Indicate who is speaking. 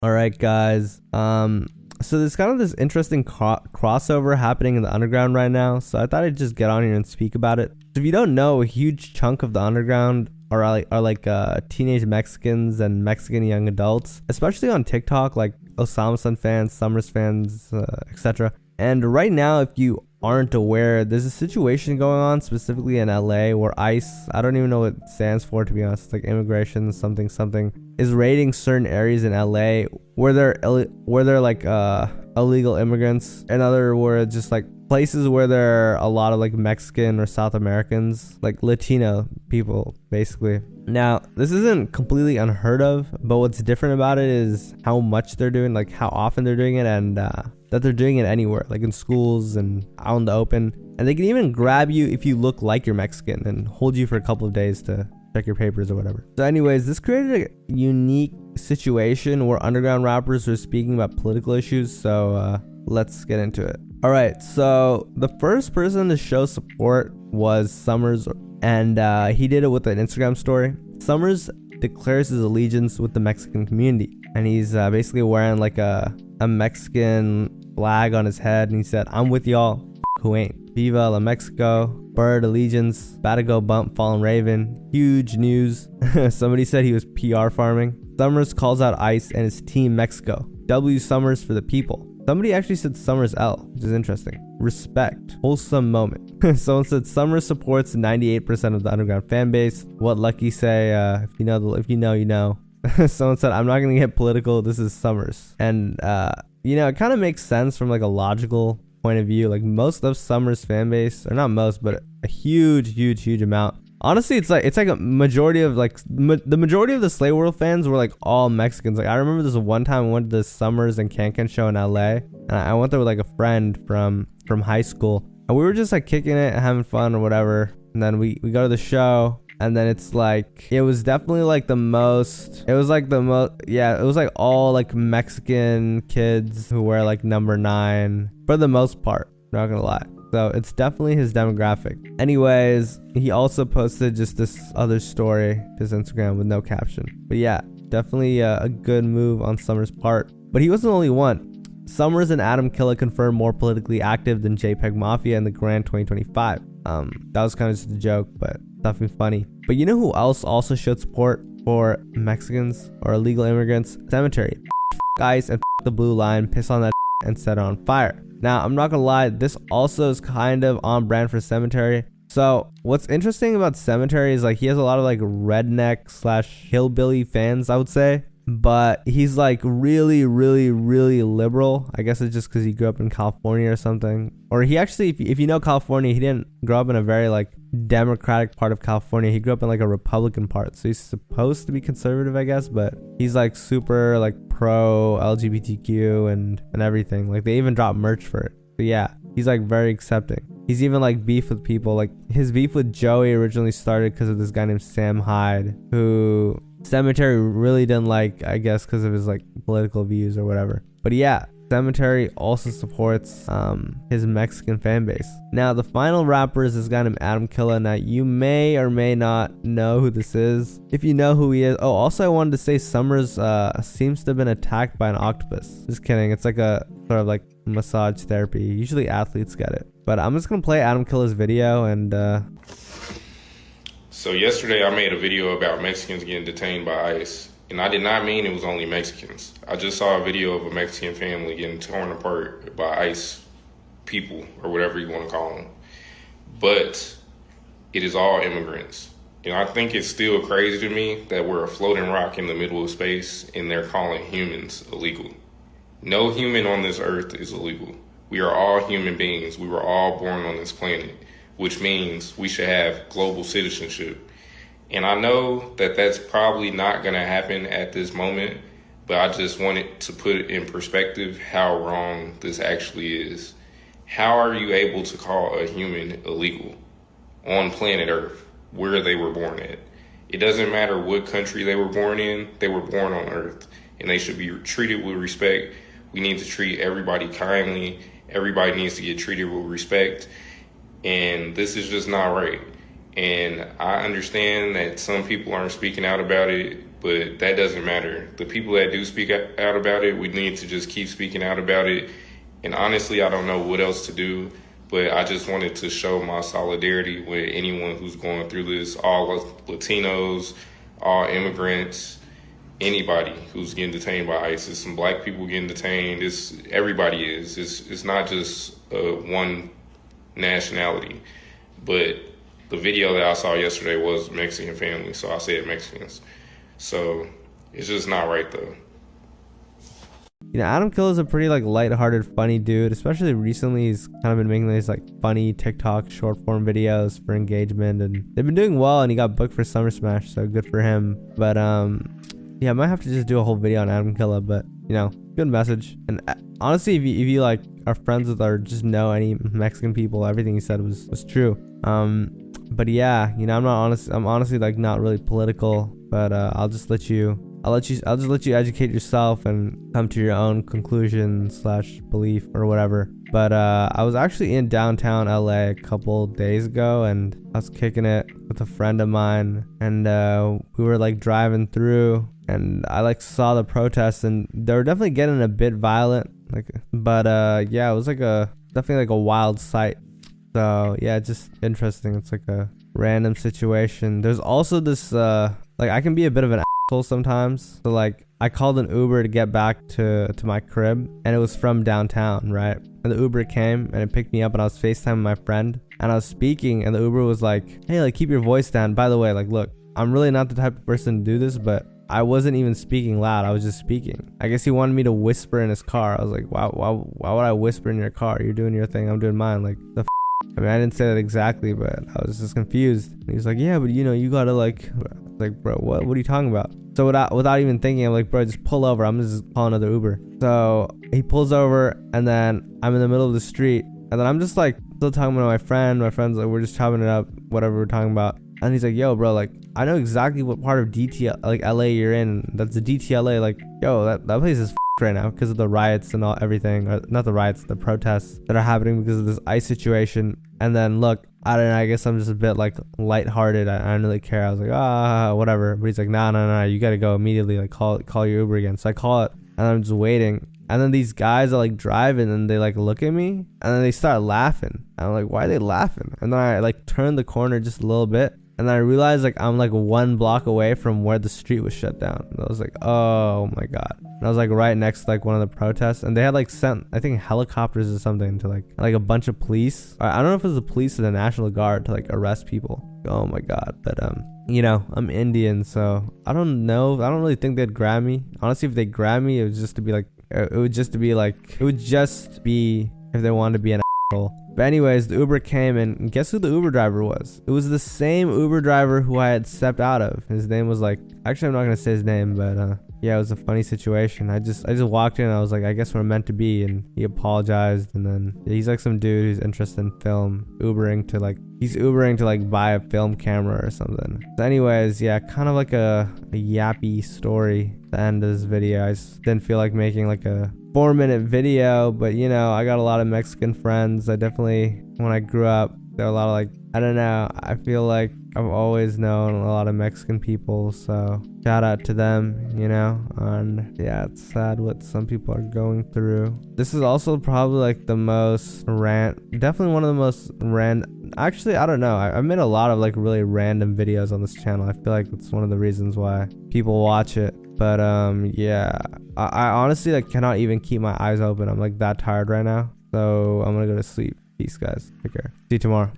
Speaker 1: All right, guys. So there's kind of this interesting crossover happening in the underground right now. So I thought I'd just get on here and speak about it. So if you don't know, a huge chunk of the underground are like teenage Mexicans and Mexican young adults, especially on TikTok, like Osama fans, Summrs fans, etc. And right now, if you aren't aware, there's a situation going on specifically in LA where ICE, I don't even know what it stands for, to be honest, it's like immigration something, is raiding certain areas in LA where they're like illegal immigrants. In other words, just like places where there are a lot of like Mexican or South Americans, like Latino people, basically. Now, this isn't completely unheard of, but what's different about it is how much they're doing, like how often they're doing it, and that they're doing it anywhere, like in schools and out in the open. And they can even grab you if you look like you're Mexican and hold you for a couple of days to check your papers or whatever. So anyways, this created a unique situation where underground rappers are speaking about political issues. So let's get into it. All right, so the first person to show support was Summrs, and he did it with an Instagram story. Summrs declares his allegiance with the Mexican community, and he's basically wearing like a Mexican flag on his head, and he said, "I'm with y'all, who ain't. Viva la Mexico, bird allegiance, about to go bump fallen raven." Huge news. Somebody said he was PR farming. Summrs calls out ICE and his team Mexico. W Summrs for the people. Somebody actually said Summrs L, which is interesting. Respect. Wholesome moment. Someone said Summrs supports 98% of the underground fan base. What Lucky say, if you know, you know. Someone said, "I'm not going to get political. This is Summrs." And, it kind of makes sense from like a logical point of view. Like most of Summrs fan base, or not most, but a huge amount. Honestly, it's like a majority of like the majority of the Slay World fans were like all Mexicans. Like I remember this one time I went to the Summrs and Can show in LA, and I went there with like a friend from high school, and we were just like kicking it, having fun or whatever. And then we go to the show, and then it's like it was definitely like it was like all like Mexican kids who wear like number 9 for the most part, not gonna lie. So it's definitely his demographic. Anyways, he also posted just this other story to his Instagram with no caption. But yeah, definitely a good move on Summrs' part. But he wasn't the only one. Summrs and Adam Killa confirmed more politically active than JPEG Mafia in the Grand 2025. That was kind of just a joke, but definitely funny. But you know who else also showed support for Mexicans or illegal immigrants? Semetary. Guys and the blue line, piss on that and set it on fire. Now, I'm not gonna lie, this also is kind of on brand for Semetary. So what's interesting about Semetary is like he has a lot of like redneck / hillbilly fans, I would say. But he's like really liberal. I guess it's just because he grew up in California or something. Or he actually, if you know California, he didn't grow up in a very like democratic part of California. He grew up in like a Republican part. So he's supposed to be conservative, I guess. But he's like super like pro LGBTQ and everything. Like they even dropped merch for it. But yeah, he's like very accepting. He's even like beef with people. Like his beef with Joey originally started because of this guy named Sam Hyde, who Semetary really didn't like, I guess, because of his like political views or whatever. But yeah, Semetary also supports his Mexican fan base. Now the final rapper is this guy named Adam Killa. Now you may or may not know who this is. If you know who he is, also I wanted to say Summrs seems to have been attacked by an octopus. Just kidding. It's like a sort of like massage therapy. Usually athletes get it. But I'm just gonna play Adam Killa's video and
Speaker 2: So yesterday I made a video about Mexicans getting detained by ICE, and I did not mean it was only Mexicans. I just saw a video of a Mexican family getting torn apart by ICE people, or whatever you want to call them. But it is all immigrants. And I think it's still crazy to me that we're a floating rock in the middle of space and they're calling humans illegal. No human on this earth is illegal. We are all human beings. We were all born on this planet, which means we should have global citizenship. And I know that that's probably not going to happen at this moment, but I just wanted to put in perspective how wrong this actually is. How are you able to call a human illegal on planet Earth, where they were born at? It doesn't matter what country they were born in, they were born on Earth, and they should be treated with respect. We need to treat everybody kindly. Everybody needs to get treated with respect. And this is just not right. And I understand that some people aren't speaking out about it but that doesn't matter. The people that do speak out about it, we need to just keep speaking out about it. And honestly, I don't know what else to do, but I just wanted to show my solidarity with anyone who's going through this, all Latinos, all immigrants, anybody who's getting detained by ICE. It's some black people getting detained. Everybody is. It's not just one nationality. But the video that I saw yesterday was Mexican family, so I said Mexicans. So it's just not right though.
Speaker 1: You know, Adam Kill is a pretty like lighthearted, funny dude. Especially recently, he's kind of been making these like funny TikTok short form videos for engagement, and they've been doing well. And he got booked for Summer Smash, so good for him. But yeah, I might have to just do a whole video on Adam Killa. But you know, good message. And honestly, if you like are friends with or just know any Mexican people, everything he said was true. But yeah, you know, I'm honestly like not really political, but I'll just let you educate yourself and come to your own conclusion / belief or whatever. But I was actually in downtown LA a couple days ago, and I was kicking it with a friend of mine, and we were like driving through, and I like saw the protests, and they were definitely getting a bit violent, but yeah, it was like definitely like a wild sight. So yeah, it's just interesting. It's like a random situation. There's also this like I can be a bit of an asshole sometimes. So like I called an Uber to get back to my crib, and it was from downtown, right? And the Uber came and it picked me up, and I was FaceTiming my friend, and I was speaking, and the Uber was like, "Hey, like keep your voice down. By the way, like look, I'm really not the type of person to do this, but I wasn't even speaking loud. I was just speaking." I guess he wanted me to whisper in his car. I was like, why would I whisper in your car? You're doing your thing, I'm doing mine. Like the I mean, I didn't say that exactly, but I was just confused. And he was like, "Yeah, but you know, you gotta like, bro, what are you talking about?" So without even thinking, I'm like, "Bro, just pull over. I'm gonna just call another Uber." So he pulls over, and then I'm in the middle of the street, and then I'm just like still talking to my friend. My friend's like, we're just chopping it up, whatever we're talking about. And he's like, "Yo, bro, like I know exactly what part of DTL, like LA you're in. That's the DTLA. Like, yo, that place is right now because of the riots and everything, or not the riots, the protests that are happening because of this ICE situation." And then look, I don't know, I guess I'm just a bit like lighthearted. I don't really care. I was like, whatever. But he's like, nah, you gotta go immediately. Like call your Uber again. So I call it, and I'm just waiting. And then these guys are like driving, and they like look at me, and then they start laughing. And I'm like, why are they laughing? And then I like turn the corner just a little bit, and then I realized like I'm like 1 block away from where the street was shut down. And I was like, oh my god. And I was like right next to like one of the protests, and they had like sent, I think, helicopters or something to like a bunch of police. I don't know if it was the police or the National Guard to like arrest people. Oh my god. But you know, I'm Indian, so I don't know. I don't really think they'd grab me. Honestly, if they grab me, it would just be if they wanted to be an asshole. But anyways, the Uber came, and guess who the Uber driver was? It was the same Uber driver who I had stepped out of. His name was like, actually I'm not gonna say his name, but yeah, it was a funny situation. I just walked in, and I was like, I guess we're meant to be, and he apologized. And then he's like some dude who's interested in film, Ubering to like buy a film camera or something. So anyways, yeah, kind of like a yappy story at the end of this video. I just didn't feel like making like a 4-minute video, but you know, I got a lot of Mexican friends. I definitely, when I grew up, there were a lot of like, I don't know, I feel like I've always known a lot of Mexican people, so shout out to them, you know. And yeah, it's sad what some people are going through. This is also probably like the most definitely one of the most actually, I don't know, I made a lot of like really random videos on this channel. I feel like it's one of the reasons why people watch it. But yeah, I honestly like cannot even keep my eyes open. I'm like that tired right now, so I'm gonna go to sleep. Peace, guys. Take care. See you tomorrow.